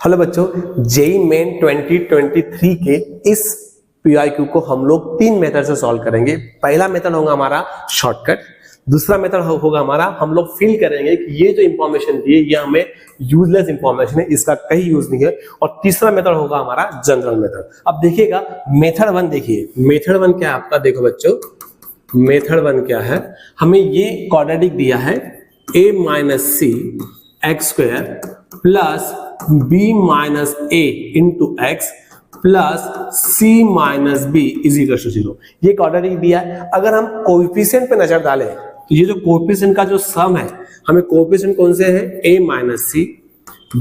Hello बच्चों, JEE main 2023 के इस पीआईक्यू को हम लोग 3 मेथड से सॉल्व करेंगे। पहला मेथड होगा हमारा शॉर्टकट, दूसरा मेथड होगा हमारा हम लोग फील करेंगे कि ये जो इंफॉर्मेशन दी है ये हमें यूजलेस इंफॉर्मेशन है, इसका कहीं यूज नहीं है, और तीसरा मेथड होगा हमारा जनरल मेथड। अब देखिएगा मेथड 1, देखिए मेथड 1 क्या है आपका। देखो बच्चों, मेथड 1 क्या है, हमें ये क्वाड्रेटिक दिया है a minus C X square plus B minus A into X plus C minus B is equal to 0। ये क्वाड्रेटिक दिया है। अगर हम कोएफिशिएंट पे नजर डालें तो ये जो कोएफिशिएंट का जो सम है, हमें कोएफिशिएंट कौन से है, a minus C,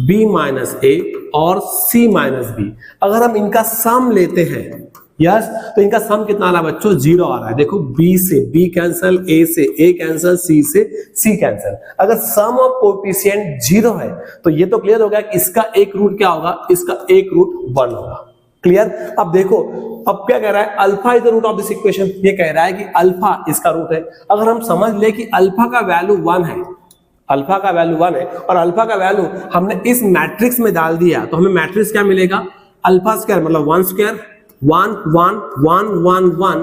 b minus A और c माइनस बी। अगर हम इनका सम लेते हैं यस, तो इनका सम कितना आ रहा है बच्चों, 0 आ रहा है। देखो b से b कैंसल, a से a कैंसल, c से c कैंसल। अगर सम ऑफ कोएफिशिएंट 0 है तो ये तो क्लियर हो गया कि इसका एक रूट क्या होगा, इसका एक रूट 1 होगा। क्लियर। अब देखो, अब क्या कह रहा है, alpha is the root of this equation. ये कह रहा है कि अल्फा इसका रूट है। अगर हम समझ ले कि अल्फा का वैल्यू 1 है, अल्फा का वैल्यू 1 है और अल्फा का वैल्यू हमने इस मैट्रिक्स में डाल दिया, तो हमें मैट्रिक्स क्या मिलेगा, अल्फा स्क्वायर मतलब 1 स्क्वायर 1 1 1 1 1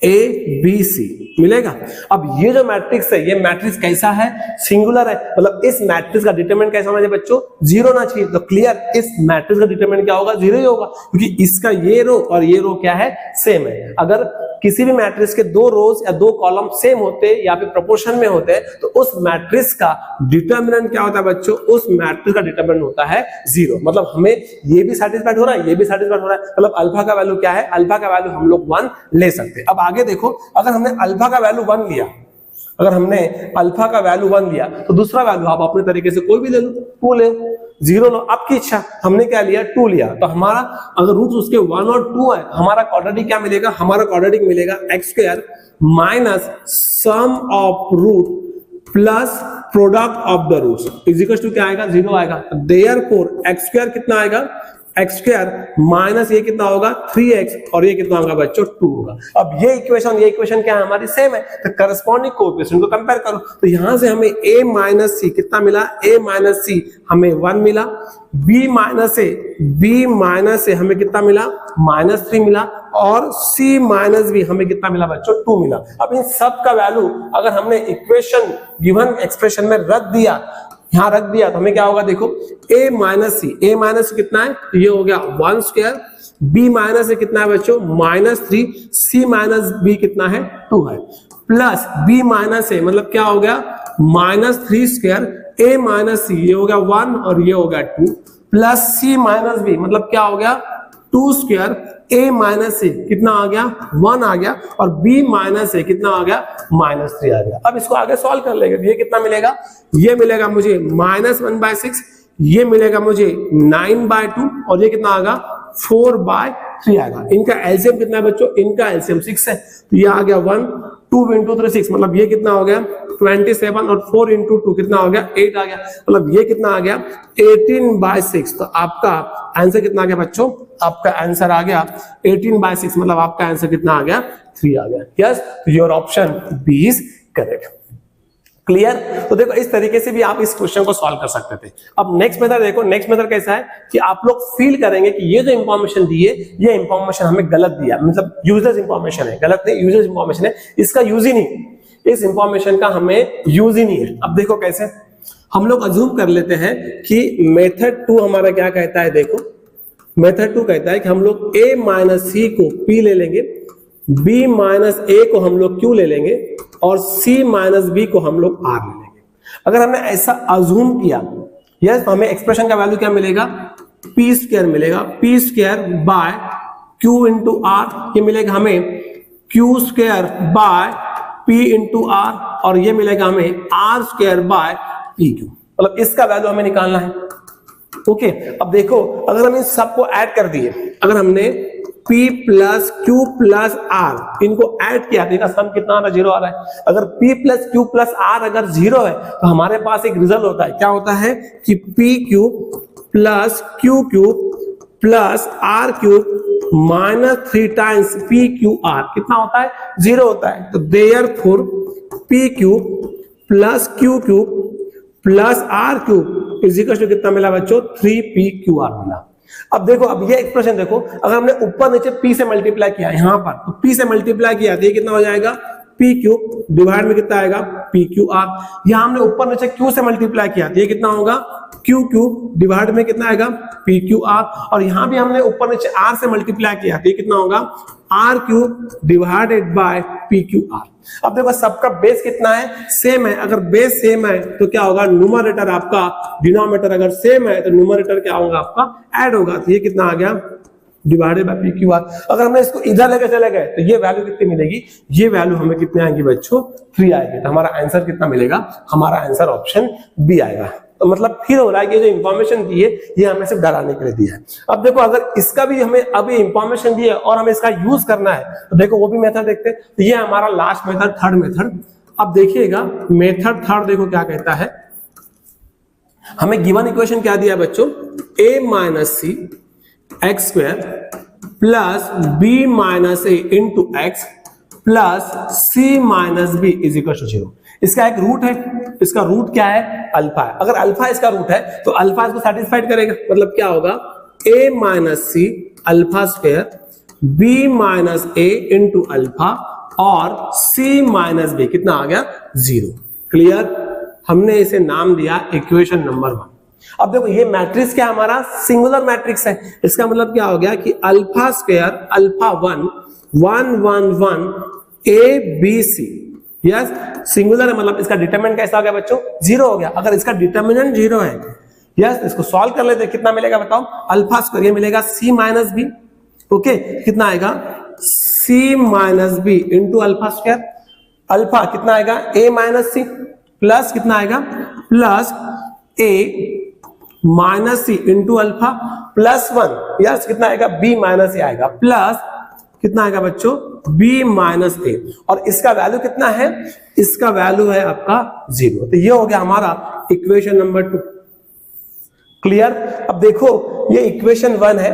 ए बी सी मिलेगा। अब ये जो मैट्रिक्स है, ये मैट्रिक्स कैसा है, सिंगुलर है, मतलब इस मैट्रिक्स का डिटरमिनेंट कैसा होना चाहिए बच्चों, 0 ना चाहिए। तो क्लियर, इस मैट्रिक्स का डिटरमिनेंट क्या होगा, 0 ही होगा, क्योंकि इसका ये रो और ये रो क्या है, सेम है। अगर किसी भी मैट्रिक्स के 2 रोज या 2 कॉलम सेम होते या फिर प्रोपोर्शन में होते तो उस मैट्रिक्स का डिटरमिनेंट क्या होता है बच्चों, उस मैट्रिक्स का डिटरमिनेंट होता है 0। मतलब हमें ये भी सेटिस्फाइड हो रहा है, ये भी सेटिस्फाइड हो रहा है, मतलब अल्फा का वैल्यू क्या है, अल्फा का वैल्यू हम लोग 1 ले सकते हैं। अब आगे देखो, अगर हमने अल्फा का वैल्यू 1 लिया, अगर हमने अल्फा का वैल्यू 1 लिया तो दूसरा वैल्यू आप अपने तरीके से कोई भी ले लो, 2 ले, 0 लो, आपकी इच्छा। हमने क्या लिया, 2 लिया, तो हमारा अगर रूट उसके 1 और 2 है, हमारा क्वाड्रेटिक क्या मिलेगा, हमारा क्वाड्रेटिक मिलेगा X square minus sum of root plus product of the roots is equal to क्या आएगा, 0 आएगा। देयरफॉर एक्स स्क्वायर कितना आएगा, एक्स स्क्वायर माइनस ये कितना होगा 3x और ये कितना होगा बच्चों 2 होगा। अब ये इक्वेशन क्या है, हमारी सेम है, तो करस्पॉन्डिंग कोएफिशिएंट को कंपेयर करो। तो यहां से हमें a माइनस सी कितना मिला, a माइनस सी हमें 1 मिला, b माइनस से हमें कितना मिला, -3 मिला, और c माइनस b हमें कितना मिला बच्चों, 2 मिला। अब इन सब का वैल्यू अगर हमने इक्वेशन गिवन एक्सप्रेशन में रख दिया, यहां रख दिया, तो हमें क्या होगा, देखो a माइनस सी कितना है, तो ये हो गया 1 स्क्वायर, b माइनस से कितना है बच्चों, -3, c माइनस b कितना है, 2 है, प्लस b माइनस से मतलब क्या हो गया, -3 स्क्वायर, a माइनस सी ये हो गया 1 और ये हो गया 2, प्लस c माइनस b मतलब क्या हो गया 2 स्क्वायर, a माइनस से कितना आ गया 1 आ गया, और b माइनस से कितना आ गया -3 आ गया। अब इसको आगे सॉल्व कर लेंगे, ये कितना मिलेगा, ये मिलेगा मुझे -1/6, ये मिलेगा मुझे 9/2 और ये कितना आएगा 4/3 आएगा। इनका एलसीएम कितना है बच्चों, इनका एलसीएम 6 है, तो ये आ गया 1 2 × 3 6, मतलब ये कितना हो गया 27 और 4 × 2 कितना हो गया 8 आ गया, मतलब ये कितना आ गया 18/6। तो आपका आंसर कितना आ गया बच्चों, आपका आंसर आ गया 18/6, मतलब आपका आंसर कितना आ गया 3 आ गया। Yes, your option B is correct. Clear. तो देखो इस तरीके से भी आप इस क्वेश्चन को सॉल्व कर सकते थे। अब नेक्स्ट मेथड देखो, नेक्स्ट मेथड कैसा है कि आप लोग फील करेंगे कि ये जो इंफॉर्मेशन दी है, ये इंफॉर्मेशन हमें गलत दिया, मतलब यूजलेस इंफॉर्मेशन है, गलत नहीं यूजलेस इंफॉर्मेशन है, इसका यूज ही नहीं, इस इंफॉर्मेशन का हमें यूज ही नहीं है। अब देखो कैसे, हम लोग अज्यूम कर लेते हैं कि मेथड 2 हमारा क्या कहता है, देखो मेथड 2 कहता है कि हम लोग a माइनस सी को p ले लेंगे, b माइनस a को हम लोग q ले लेंगे और c माइनस b को हम लोग r ले लेंगे। अगर हमने ऐसा अज्यूम किया, यस, तो हमें एक्सप्रेशन का वैल्यू क्या मिलेगा, p स्क्वायर मिलेगा, p square by q into r, ये मिलेगा हमें q square by p into r, और ये मिलेगा हमें r स्क्वायर बाय pq, मतलब इसका वैल्यू हमें निकालना है। ओके, अब देखो अगर हम इन सबको ऐड कर दिए, अगर हमने p plus q plus r इनको ऐड किया तो इनका सम कितना आ रहा है, 0 आ रहा है। अगर p plus q plus r अगर 0 है तो हमारे पास एक रिजल्ट होता है, क्या होता है कि p cube plus q cube plus r cube minus 3 times p q r कितना होता है, 0 होता है। तो therefore p cube plus q cube plus r cube is equal to कितना मिला बच्चों 3pqr मिला। अब देखो, अब ये एक्सप्रेशन देखो, अगर हमने ऊपर नीचे p से मल्टीप्लाई किया यहां पर, तो p से मल्टीप्लाई किया तो ये कितना हो जाएगा p क्यूब डिवाइड में कितना आएगा p क्यू r। यहां हमने ऊपर नीचे q से मल्टीप्लाई किया तो ये कितना होगा q क्यूब डिवाइड में कितना आएगा p क्यू r। और यहां भी हमने ऊपर नीचे r से मल्टीप्लाई किया तो ये कितना होगा r cube divided by p Q r। अब देखो सबका बेस कितना है, सेम है। अगर बेस सेम है तो क्या होगा, न्यूमरेटर आपका डिनोमिनेटर अगर सेम है तो न्यूमरेटर क्या होगा आपका ऐड होगा। तो ये कितना आ गया divided by p Q r। अगर हमने इसको इधर लेकर चले गए तो ये वैल्यू कितनी मिलेगी, ये वैल्यू हमें कितने आएंगी बच्चों 3 आएगी। तो हमारा आंसर कितना मिलेगा, हमारा आंसर ऑप्शन बी आएगा। तो मतलब फिर हो रहा है कि जो इंफॉर्मेशन दी है ये हमें सिर्फ डराने के लिए दिया है। अब देखो अगर इसका भी हमें अभी इंफॉर्मेशन दी है और हमें इसका यूज करना है तो देखो वो भी मेथड देखते हैं। तो ये हमारा लास्ट मेथड, थर्ड मेथड। अब देखिएगा मेथड थर्ड देखो क्या कहता है, हमें गिवन इक्वेशन क्या दिया बच्चों, a minus C X square plus B minus A into X plus C minus B is equal to 0। इसका एक रूट है, इसका रूट क्या है अल्फा है। अगर अल्फा इसका रूट है तो अल्फा इसको सेटिस्फाइड करेगा। मतलब क्या होगा a minus C alpha square b minus A into alpha और c माइनस बी कितना आ गया 0। क्लियर, हमने इसे नाम दिया इक्वेशन नंबर 1। अब देखो ये मैट्रिक्स क्या हमारा सिंगुलर मैट्रिक्स है। इसका मतलब क्या हो गया कि alpha square alpha 1 1 1 1 a b c, yes singular है। मतलब इसका डिटरमिनेंट कैसा हो गया बच्चों 0 हो गया। अगर इसका डिटरमिनेंट 0 है, यस इसको सॉल्व कर लेते हैं, कितना मिलेगा बताओ, अल्फा स्क्वायर ये मिलेगा c माइनस बी। ओके, कितना आएगा c minus B into alpha square. Alpha कितना आएगा a माइनस सी प्लस कितना आएगा plus a minus C into alpha plus 1, yes कितना आएगा b माइनस ए आएगा प्लस कितना आएगा बच्चों b माइनस ए। और इसका वैल्यू कितना है, इसका वैल्यू है आपका 0। तो ये हो गया हमारा इक्वेशन नंबर 2। क्लियर। अब देखो ये इक्वेशन 1 है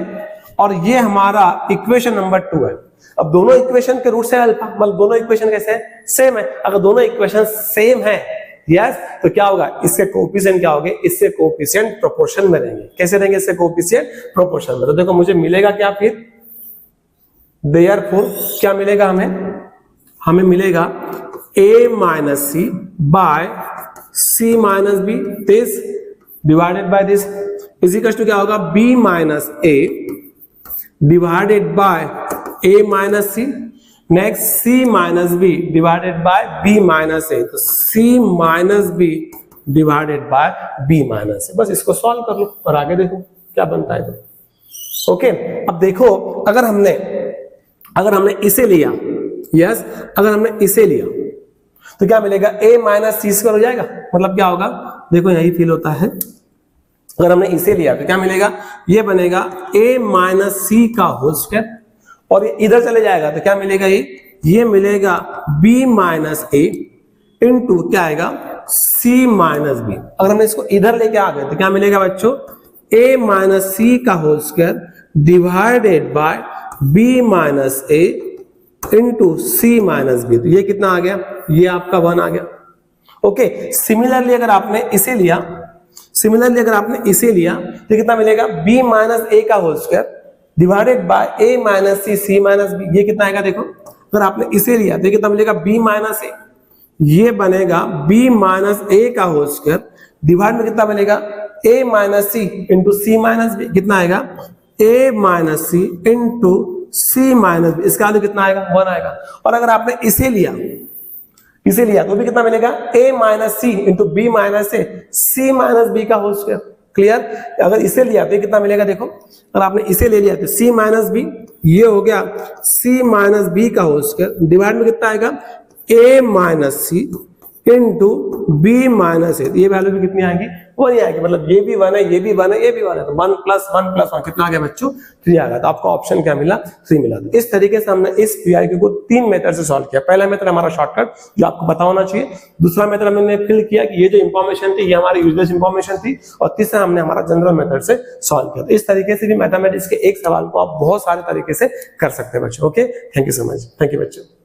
और ये हमारा इक्वेशन नंबर 2 है। अब दोनों इक्वेशन के रूट से अल्फा, मतलब दोनों इक्वेशन कैसे है सेम है। अगर दोनों इक्वेशन सेम है यस तो क्या होगा, इसके कोएफिशिएंट क्या होंगे, इससे कोएफिशिएंट प्रोपोर्शन में रहेंगे। कैसे रहेंगे, इससे कोएफिशिएंट प्रोपोर्शन में। तो देखो मुझे मिलेगा क्या फिर, देयरफॉर क्या मिलेगा हमें मिलेगा a minus C by c minus B this divided by this is equal to क्या होगा b minus a divided by a minus C, next c minus b divided by b minus a। तो c minus b divided by b minus a। बस इसको solve कर लो और आगे देखो क्या बनता है। ओके, अब देखो अगर हमने इसे लिया, यस अगर हमने इसे लिया तो क्या मिलेगा, a माइनस सी स्क्वायर हो जाएगा। मतलब क्या होगा, देखो यही फील होता है। अगर हमने इसे लिया तो क्या मिलेगा, ये बनेगा a माइनस सी का होल स्क्वायर और ये इधर चले जाएगा तो क्या मिलेगा, ये मिलेगा b माइनस ए इंटू क्या आएगा c माइनस बी। अगर हमने इसको इधर लेके आ गए तो क्या मिलेगा बच्चों, a माइनस सी का whole square divided by b minus A into C minus B. तो ये कितना आ गया, ये आपका 1 आ गया। ओके, सिमिलरली अगर आपने इसे लिया तो कितना मिलेगा, b माइनस ए का whole square divided by a minus C C minus B. ये कितना आएगा, देखो अगर आपने इसे लिया तो कितना मिलेगा, b माइनस ए, ये बनेगा b माइनस ए का होल स्क्वायर डिवाइड में कितना मिलेगा, a minus C into C minus B. कितना आएगा, a minus C into C minus B. इसका वैल्यू कितना आएगा 1 आएगा। और अगर आपने इसे लिया तो भी कितना मिलेगा, a minus C into B minus A C minus B का होल स्क्वायर। क्लियर। अगर इसे लिया तो कितना मिलेगा, देखो अगर आपने इसे ले लिया तो c माइनस बी, ये हो गया c माइनस बी का होल स्क्वायर डिवाइड में कितना आएगा, a minus C into B minus A. ये वैल्यू भी कितनी आएगी, 1 आएगी। मतलब ये भी 1 है, ये भी 1 है, ये भी 1 है। तो 1 प्लस 1 कितना आ गया बच्चों, 3 आ गया। तो आपका ऑप्शन क्या मिला, 3 मिला। तो इस तरीके से हमने इस पीआईक्यू को 3 मेथड से सॉल्व किया। पहला मेथड हमारा शॉर्टकट जो आपको पता होना चाहिए, दूसरा मेथड हमने फिल किया कि ये जो इंफॉर्मेशन थी ये हमारी यूजलेस इंफॉर्मेशन थी, और तीसरा हमने हमारा जनरल मेथड से सॉल्व किया। तो इस तरीके से भी मैथमेटिक्स के एक सवाल को आप बहुत सारे तरीके से कर सकते हैं बच्चों। Okay, thank you so much. Thank you बच्चों।